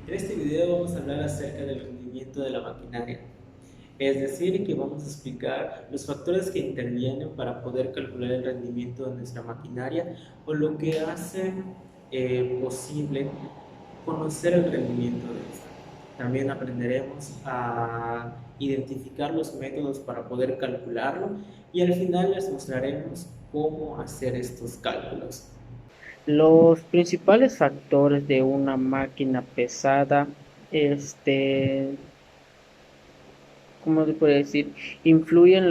En este video vamos a hablar acerca del rendimiento de la maquinaria, es decir, que vamos a explicar los factores que intervienen para poder calcular el rendimiento de nuestra maquinaria o lo que hace posible conocer el rendimiento de esta. También aprenderemos a identificar los métodos para poder calcularlo y al final les mostraremos cómo hacer estos cálculos. Los principales factores de una máquina pesada, ¿cómo se puede decir? Influyen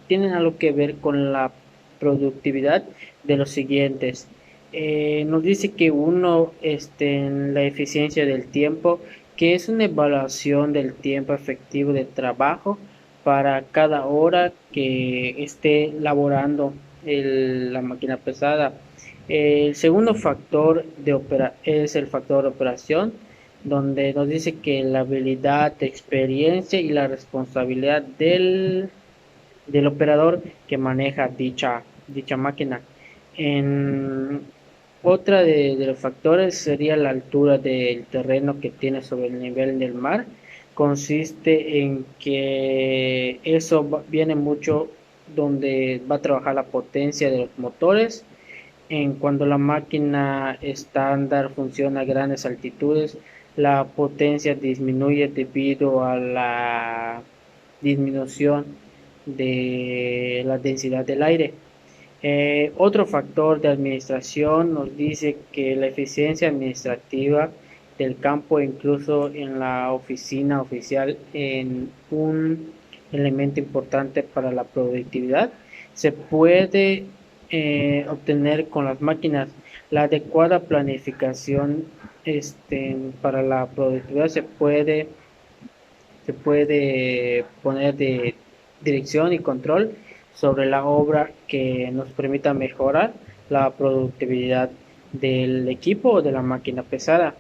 tienen algo que ver con la productividad de los siguientes. Nos dice que uno, en la eficiencia del tiempo, que es una evaluación del tiempo efectivo de trabajo para cada hora que esté laborando la máquina pesada. El segundo factor es el factor de operación, donde nos dice que la habilidad, experiencia y la responsabilidad del operador que maneja dicha máquina. En otra de los factores sería la altura del terreno que tiene sobre el nivel del mar. Consiste en que viene mucho donde va a trabajar la potencia de los motores. En cuando la máquina estándar funciona a grandes altitudes, la potencia disminuye debido a la disminución de la densidad del aire. Otro factor de administración nos dice que la eficiencia administrativa del campo, incluso en la oficina oficial, en un elemento importante para la productividad, se puede obtener con las máquinas. La adecuada planificación para la productividad se puede poner de dirección y control sobre la obra que nos permita mejorar la productividad del equipo o de la máquina pesada.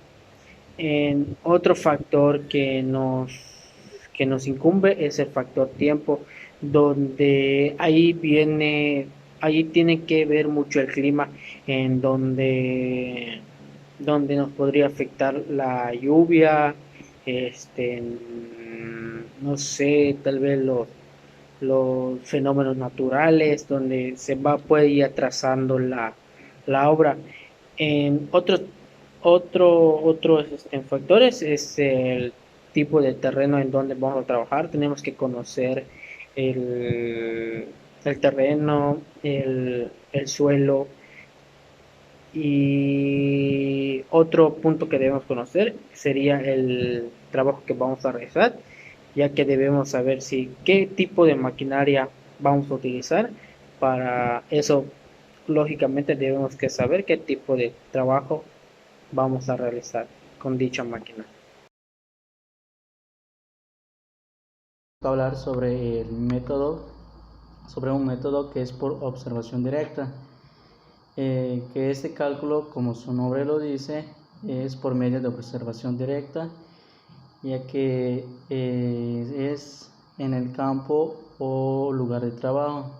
Otro factor que nos incumbe es el factor tiempo, donde ahí tiene que ver mucho el clima, en donde nos podría afectar la lluvia, no sé, tal vez los fenómenos naturales, donde puede ir atrasando la obra. En otros factores es el tipo de terreno en donde vamos a trabajar. Tenemos que conocer el, el terreno, el suelo, y otro punto que debemos conocer sería el trabajo que vamos a realizar, ya que debemos saber qué tipo de maquinaria vamos a utilizar. Para eso, lógicamente, debemos que saber qué tipo de trabajo vamos a realizar con dicha máquina. Hablar sobre sobre un método que es por observación directa, que este cálculo, como su nombre lo dice, es por medio de observación directa, ya que es en el campo o lugar de trabajo.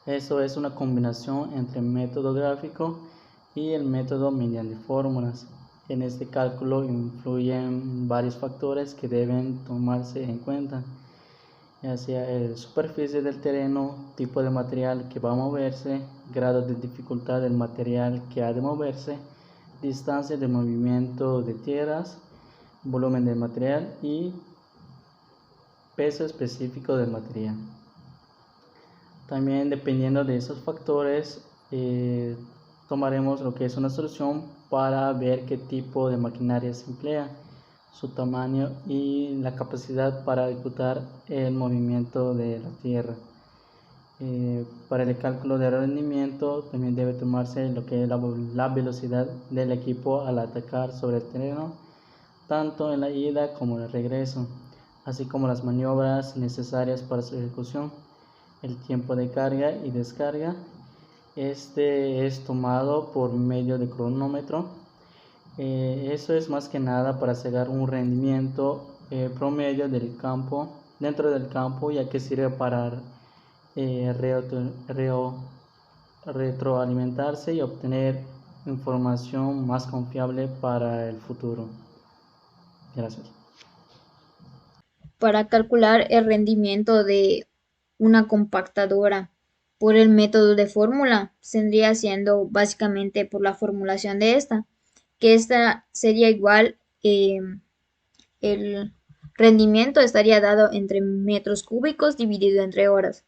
Eso es una combinación entre el método gráfico y el método mediante fórmulas. En este cálculo influyen varios factores que deben tomarse en cuenta, ya sea la superficie del terreno, tipo de material que va a moverse, grado de dificultad del material que ha de moverse, distancia de movimiento de tierras, volumen del material y peso específico del material. También, dependiendo de esos factores, tomaremos lo que es una solución para ver qué tipo de maquinaria se emplea, su tamaño y la capacidad para ejecutar el movimiento de la tierra. Para el cálculo de rendimiento también debe tomarse lo que es la velocidad del equipo al atacar sobre el terreno, tanto en la ida como en el regreso, así como las maniobras necesarias para su ejecución, el tiempo de carga y descarga. Este es tomado por medio de cronómetro. Eso es más que nada para sacar un rendimiento promedio dentro del campo, ya que sirve para retroalimentarse y obtener información más confiable para el futuro. Gracias. Para calcular el rendimiento de una compactadora por el método de fórmula, vendría siendo básicamente por la formulación de esta, que esta sería igual, el rendimiento estaría dado entre metros cúbicos dividido entre horas.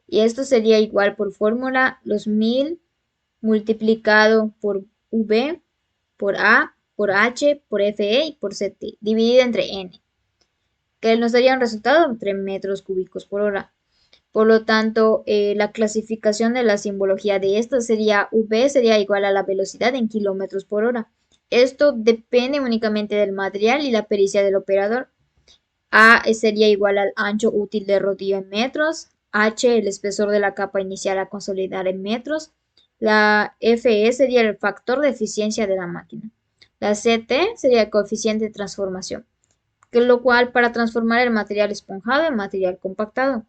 Y esto sería igual por fórmula los 1000 multiplicado por V, por A, por H, por FE y por CT, dividido entre N, que nos daría un resultado entre metros cúbicos por hora. Por lo tanto, la clasificación de la simbología de esta sería V sería igual a la velocidad en kilómetros por hora. Esto depende únicamente del material y la pericia del operador. A sería igual al ancho útil de rodillo en metros, H el espesor de la capa inicial a consolidar en metros, la FE sería el factor de eficiencia de la máquina, la CT sería el coeficiente de transformación, que lo cual para transformar el material esponjado en material compactado,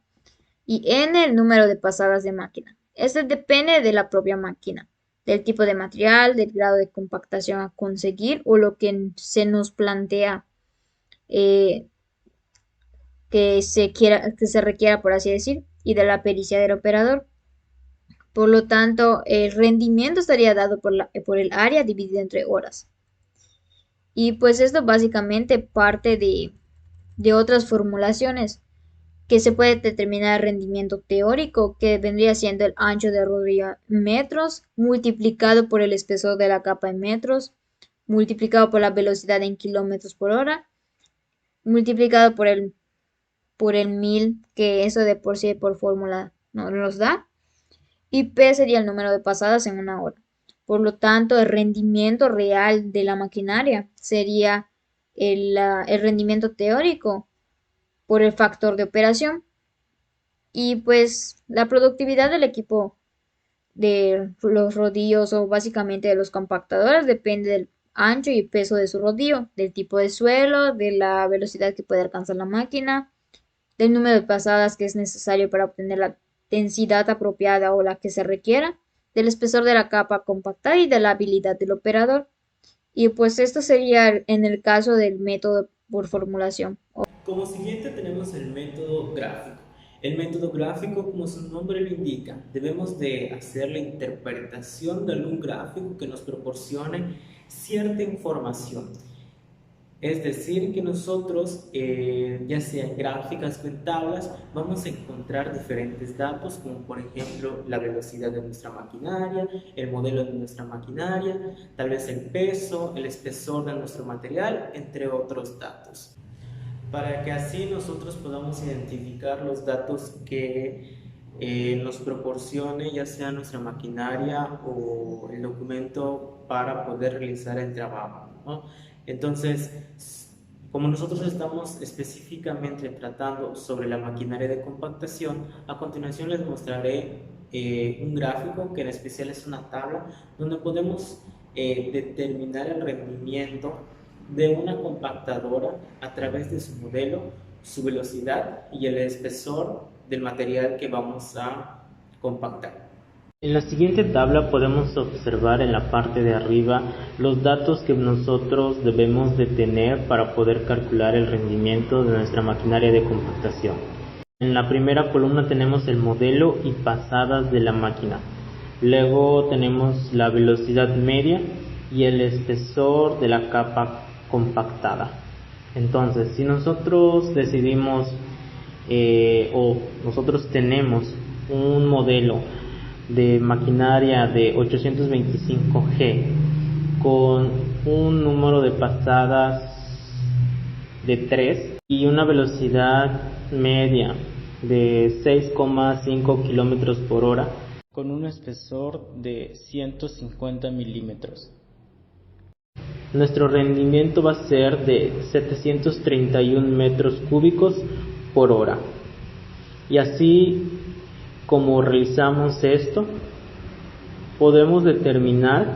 y N el número de pasadas de máquina. Este depende de la propia máquina, del tipo de material, del grado de compactación a conseguir o lo que se nos plantea que se requiera, por así decir, y de la pericia del operador. Por lo tanto, el rendimiento estaría dado por el área dividido entre horas. Y pues esto básicamente parte de otras formulaciones que se puede determinar el rendimiento teórico, que vendría siendo el ancho de rodilla en metros, multiplicado por el espesor de la capa en metros, multiplicado por la velocidad en kilómetros por hora, multiplicado por el 1000, que eso de por sí por fórmula no nos da, y P sería el número de pasadas en una hora. Por lo tanto, el rendimiento real de la maquinaria sería el rendimiento teórico por el factor de operación. Y pues la productividad del equipo de los rodillos o básicamente de los compactadores depende del ancho y peso de su rodillo, del tipo de suelo, de la velocidad que puede alcanzar la máquina, del número de pasadas que es necesario para obtener la densidad apropiada o la que se requiera, del espesor de la capa compactada y de la habilidad del operador. Y pues esto sería en el caso del método por formulación. Como siguiente tenemos el método gráfico. El método gráfico, como su nombre lo indica, debemos de hacer la interpretación de algún gráfico que nos proporcione cierta información. Es decir, que nosotros, ya sea en gráficas o en tablas, vamos a encontrar diferentes datos, como por ejemplo la velocidad de nuestra maquinaria, el modelo de nuestra maquinaria, tal vez el peso, el espesor de nuestro material, entre otros datos. Para que así nosotros podamos identificar los datos que nos proporcione ya sea nuestra maquinaria o el documento para poder realizar el trabajo, ¿no? Entonces, como nosotros estamos específicamente tratando sobre la maquinaria de compactación, a continuación les mostraré un gráfico que en especial es una tabla donde podemos determinar el rendimiento de una compactadora a través de su modelo, su velocidad y el espesor del material que vamos a compactar. En la siguiente tabla podemos observar en la parte de arriba los datos que nosotros debemos de tener para poder calcular el rendimiento de nuestra maquinaria de compactación. En la primera columna tenemos el modelo y pasadas de la máquina. Luego tenemos la velocidad media y el espesor de la capa compactada. Entonces, si nosotros decidimos o nosotros tenemos un modelo de maquinaria de 825G con un número de pasadas de 3 y una velocidad media de 6,5 kilómetros por hora con un espesor de 150 milímetros. Nuestro rendimiento va a ser de 731 metros cúbicos por hora. Y así como realizamos esto, podemos determinar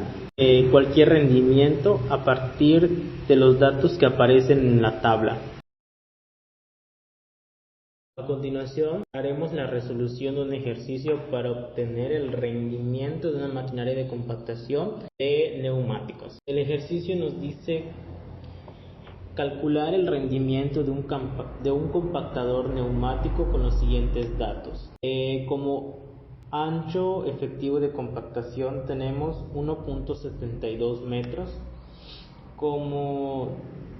cualquier rendimiento a partir de los datos que aparecen en la tabla. A continuación, haremos la resolución de un ejercicio para obtener el rendimiento de una maquinaria de compactación de neumáticos. El ejercicio nos dice calcular el rendimiento de un compactador neumático con los siguientes datos. Como ancho efectivo de compactación tenemos 1.72 metros. Como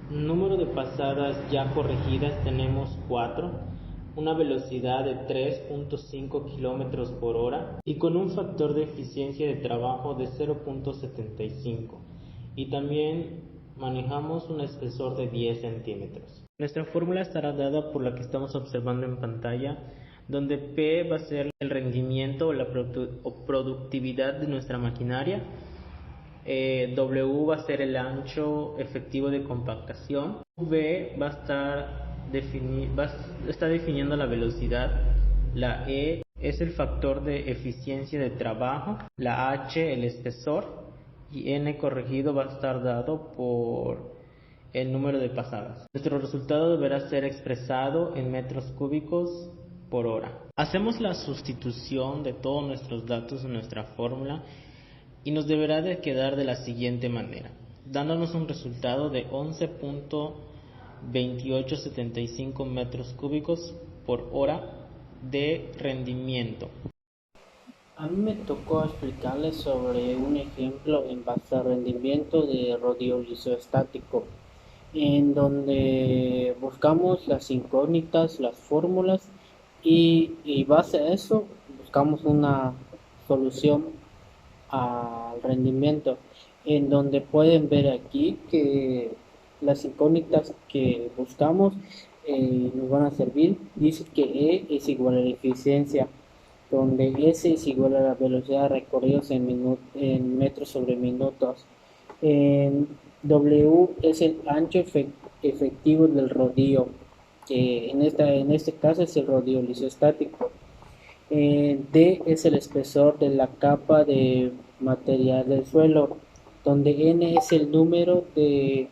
número de pasadas ya corregidas tenemos 4, una velocidad de 3.5 km por hora y con un factor de eficiencia de trabajo de 0.75, y también manejamos un espesor de 10 centímetros. Nuestra fórmula estará dada por la que estamos observando en pantalla, donde P va a ser el rendimiento o la productividad de nuestra maquinaria. W va a ser el ancho efectivo de compactación. V va a estar definiendo la velocidad. La E es el factor de eficiencia de trabajo. La H el espesor. Y N corregido va a estar dado por el número de pasadas. Nuestro resultado deberá ser expresado en metros cúbicos por hora. Hacemos la sustitución de todos nuestros datos en nuestra fórmula y nos deberá de quedar de la siguiente manera, dándonos un resultado de 11.2875 metros cúbicos por hora de rendimiento. A mí me tocó explicarles sobre un ejemplo en base al rendimiento de rodillo isoestático, en donde buscamos las incógnitas, las fórmulas y base a eso buscamos una solución al rendimiento, en donde pueden ver aquí que las incógnitas que buscamos nos van a servir. Dice que E es igual a la eficiencia, donde S es igual a la velocidad de recorridos en metros sobre minutos. En W es el ancho efectivo del rodillo, que en este caso es el rodillo lisostático. D es el espesor de la capa de material del suelo, donde N es el número de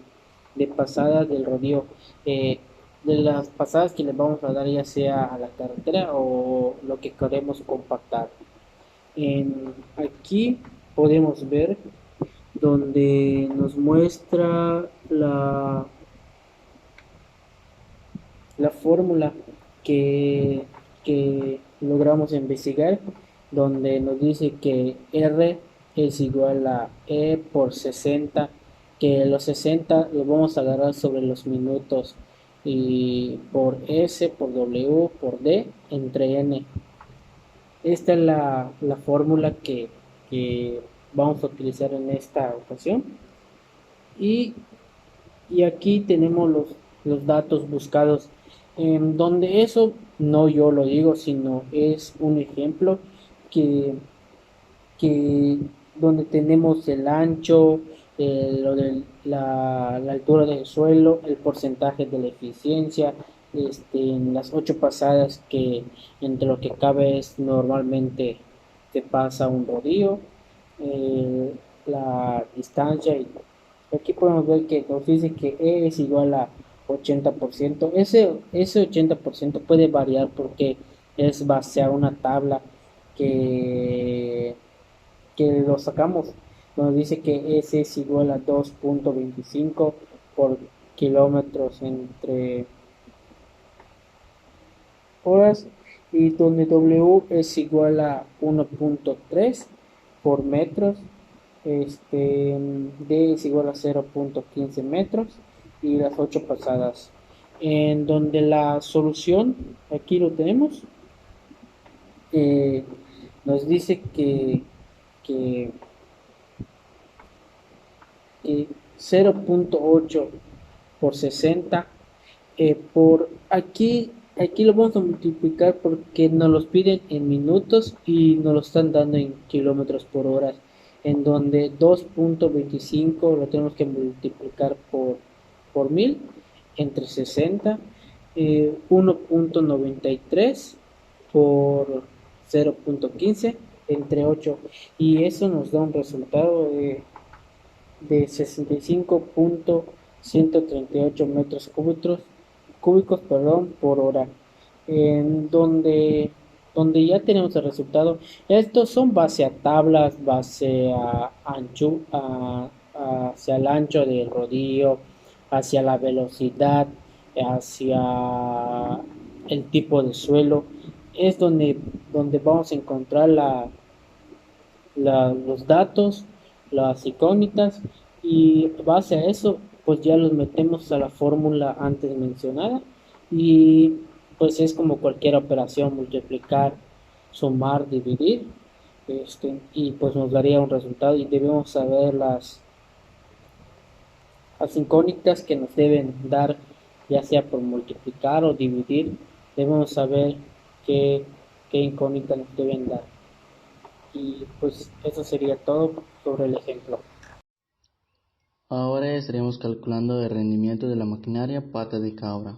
pasadas del rodillo, de las pasadas que le vamos a dar, ya sea a la carretera o lo que queremos compactar. Aquí podemos ver donde nos muestra la fórmula que logramos investigar, donde nos dice que R es igual a E por 60, que los 60 los vamos a agarrar sobre los minutos, y por S, por W, por D, entre N. Esta es la fórmula que vamos a utilizar en esta ocasión. Y aquí tenemos los datos buscados, donde eso no yo lo digo, sino es un ejemplo que donde tenemos el ancho, la altura del suelo, el porcentaje de la eficiencia, en las 8 pasadas que entre lo que cabe es normalmente te pasa un rodillo, la distancia, y aquí podemos ver que nos dice que E es igual a 80%. Ese 80% puede variar porque es base a una tabla que lo sacamos. Nos dice que S es igual a 2.25 por kilómetros entre horas, y donde W es igual a 1.3 por metros, D es igual a 0.15 metros y las 8 pasadas. En donde la solución, aquí lo tenemos, nos dice que 0.8 por 60, por aquí lo vamos a multiplicar porque nos los piden en minutos y nos lo están dando en kilómetros por hora, en donde 2.25 lo tenemos que multiplicar por 1000 entre 60, 1.93 por 0.15 entre 8, y eso nos da un resultado de 65.138 metros cúbicos por hora. en donde ya tenemos el resultado. Estos son base a tablas, base a hacia el ancho del rodillo, hacia la velocidad, hacia el tipo de suelo. Es donde vamos a encontrar los datos, las incógnitas, y base a eso, pues ya los metemos a la fórmula antes mencionada, y pues es como cualquier operación: multiplicar, sumar, dividir, y pues nos daría un resultado, y debemos saber las incógnitas que nos deben dar, ya sea por multiplicar o dividir. Debemos saber qué, qué incógnitas nos deben dar. Y pues eso sería todo sobre el ejemplo. Ahora estaremos calculando el rendimiento de la maquinaria pata de cabra.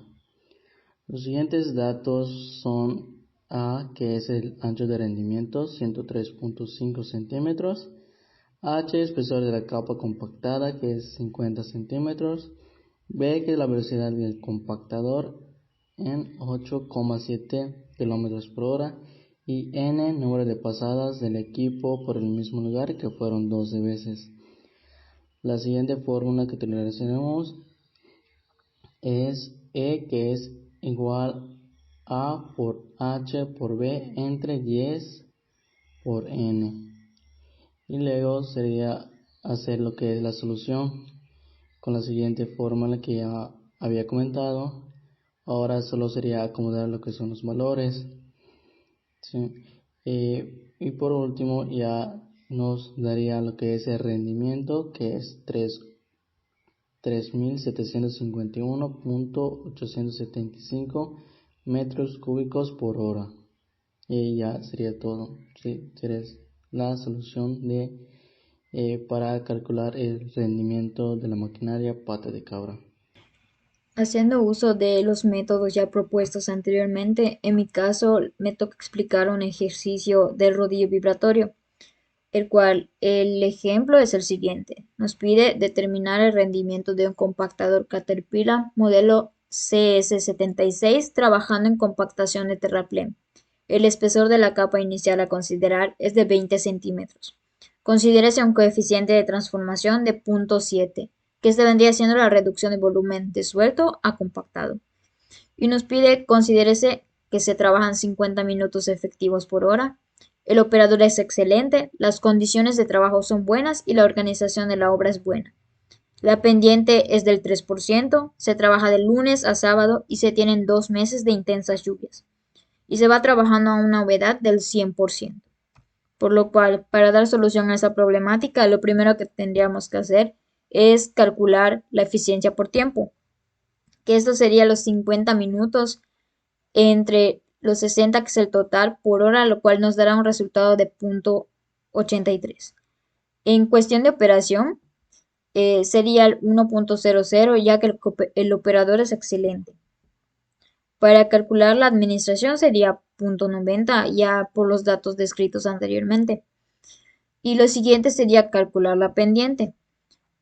Los siguientes datos son A, que es el ancho de rendimiento, 103.5 centímetros. H, espesor de la capa compactada, que es 50 centímetros. B, que es la velocidad del compactador, en 8,7 kilómetros por hora. Y N, número de pasadas del equipo por el mismo lugar, que fueron 12 veces. La siguiente fórmula que utilizaremos es E, que es igual A por H por B entre 10 por N. Y luego sería hacer lo que es la solución con la siguiente fórmula que ya había comentado. Ahora solo sería acomodar lo que son los valores, ¿sí? Y por último ya nos daría lo que es el rendimiento, que es 3.751.875 metros cúbicos por hora. Y ya sería todo, ¿sí? Sería la solución para calcular el rendimiento de la maquinaria pata de cabra. Haciendo uso de los métodos ya propuestos anteriormente, en mi caso me toca explicar un ejercicio del rodillo vibratorio, el cual el ejemplo es el siguiente. Nos pide determinar el rendimiento de un compactador Caterpillar modelo CS76 trabajando en compactación de terraplén. El espesor de la capa inicial a considerar es de 20 centímetros. Considérese un coeficiente de transformación de 0.7, que este vendría siendo la reducción de volumen de suelto a compactado. Y nos pide considérese que se trabajan 50 minutos efectivos por hora. El operador es excelente, las condiciones de trabajo son buenas y la organización de la obra es buena. La pendiente es del 3%, se trabaja de lunes a sábado y se tienen 2 meses de intensas lluvias. Y se va trabajando a una humedad del 100%. Por lo cual, para dar solución a esa problemática, lo primero que tendríamos que hacer es calcular la eficiencia por tiempo, que esto sería los 50 minutos entre los 60, que es el total por hora, lo cual nos dará un resultado de 0.83. En cuestión de operación, sería el 1.00, ya que el operador es excelente. Para calcular la administración sería 0.90, ya por los datos descritos anteriormente. Y lo siguiente sería calcular la pendiente.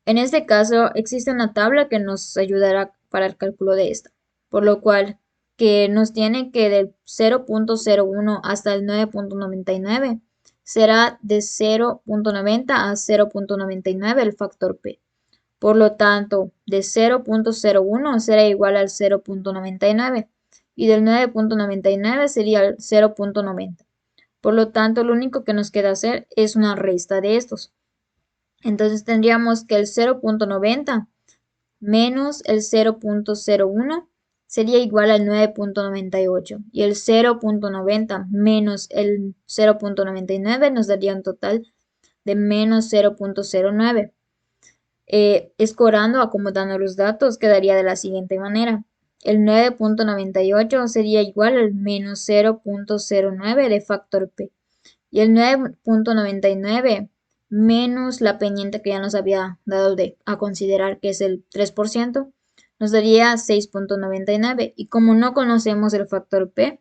En este caso existe una tabla que nos ayudará para el cálculo de esta, por lo cual que nos tiene que del 0.01 hasta el 9.99 será de 0.90 a 0.99 el factor P. Por lo tanto, de 0.01 será igual al 0.99 y del 9.99 sería el 0.90. Por lo tanto, lo único que nos queda hacer es una resta de estos. Entonces tendríamos que el 0.90 menos el 0.01 sería igual al 9.98 y el 0.90 menos el 0.99 nos daría un total de menos 0.09. Escorando, acomodando los datos, quedaría de la siguiente manera. El 9.98 sería igual al menos 0.09 de factor P. Y el 9.99 menos la pendiente que ya nos había dado a considerar, que es el 3%, nos daría 6.99. Y como no conocemos el factor P,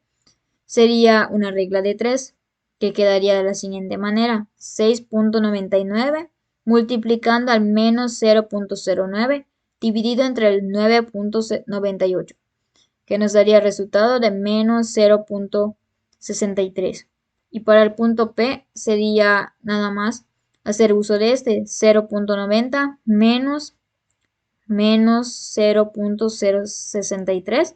sería una regla de 3, que quedaría de la siguiente manera. 6.99 multiplicando al menos 0.09 dividido entre el 9.98. que nos daría el resultado de menos 0.63. Y para el punto P sería nada más hacer uso de este 0.90 menos 0.063,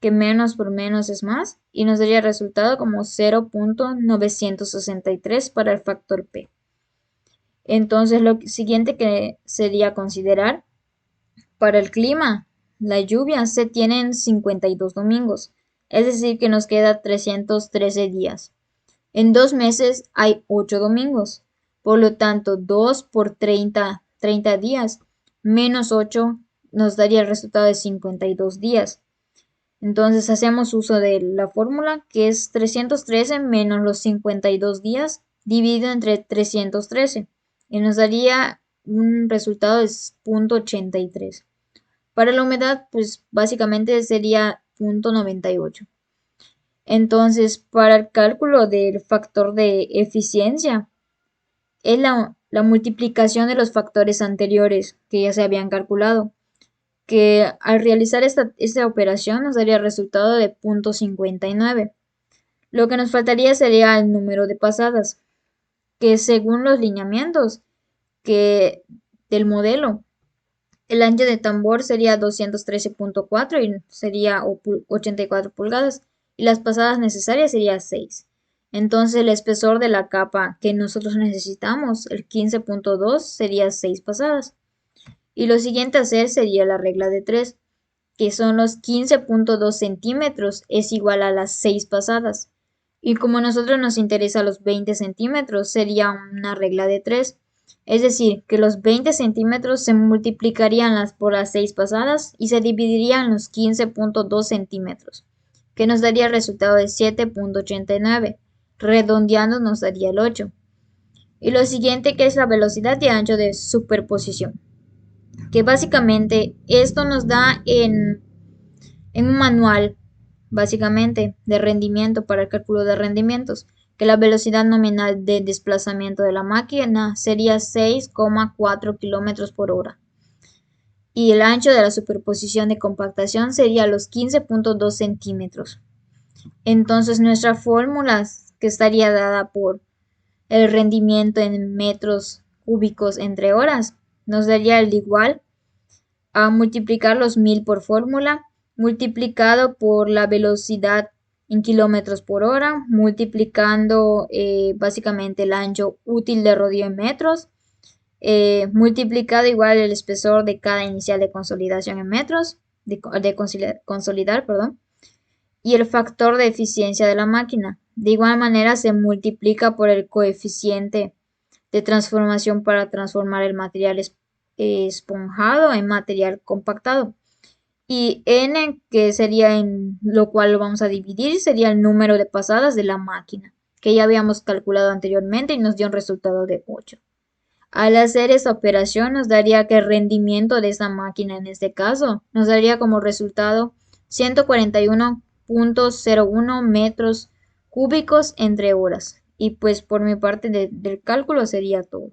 que menos por menos es más, y nos daría el resultado como 0.963 para el factor P. Entonces lo siguiente que sería considerar para el clima, la lluvia se tienen 52 domingos, es decir que nos queda 313 días. En 2 meses hay 8 domingos, por lo tanto 2 por 30 días menos 8 nos daría el resultado de 52 días. Entonces hacemos uso de la fórmula que es 313 menos los 52 días dividido entre 313 y nos daría un resultado de 0.83. Para la humedad, pues básicamente sería 0.98. Entonces, para el cálculo del factor de eficiencia, es la multiplicación de los factores anteriores que ya se habían calculado, que al realizar esta operación nos daría el resultado de 0.59. Lo que nos faltaría sería el número de pasadas, que según los lineamientos del modelo, el ancho de tambor sería 213.4 y sería 84 pulgadas y las pasadas necesarias sería 6. Entonces el espesor de la capa que nosotros necesitamos, el 15.2, sería 6 pasadas. Y lo siguiente a hacer sería la regla de 3, que son los 15.2 centímetros es igual a las 6 pasadas. Y como a nosotros nos interesa los 20 centímetros, sería una regla de 3. Es decir, que los 20 centímetros se multiplicarían por las 6 pasadas y se dividirían los 15.2 centímetros, que nos daría el resultado de 7.89. Redondeando nos daría el 8. Y lo siguiente que es la velocidad de ancho de superposición, que básicamente esto nos da en un manual básicamente de rendimiento para el cálculo de rendimientos, que la velocidad nominal de desplazamiento de la máquina sería 6,4 km por hora y el ancho de la superposición de compactación sería los 15.2 centímetros. Entonces nuestra fórmula, que estaría dada por el rendimiento en metros cúbicos entre horas, nos daría el igual a multiplicar los 1000 por fórmula multiplicado por la velocidad en kilómetros por hora, multiplicando básicamente el ancho útil de rodillo en metros, multiplicado igual el espesor de cada inicial de consolidación en metros, de consolidar, perdón, y el factor de eficiencia de la máquina. De igual manera se multiplica por el coeficiente de transformación para transformar el material esponjado en material compactado. Y n, que sería en lo cual lo vamos a dividir, sería el número de pasadas de la máquina, que ya habíamos calculado anteriormente y nos dio un resultado de 8. Al hacer esta operación nos daría que el rendimiento de esta máquina en este caso nos daría como resultado 141.01 metros cúbicos entre horas. Y pues por mi parte del cálculo sería todo.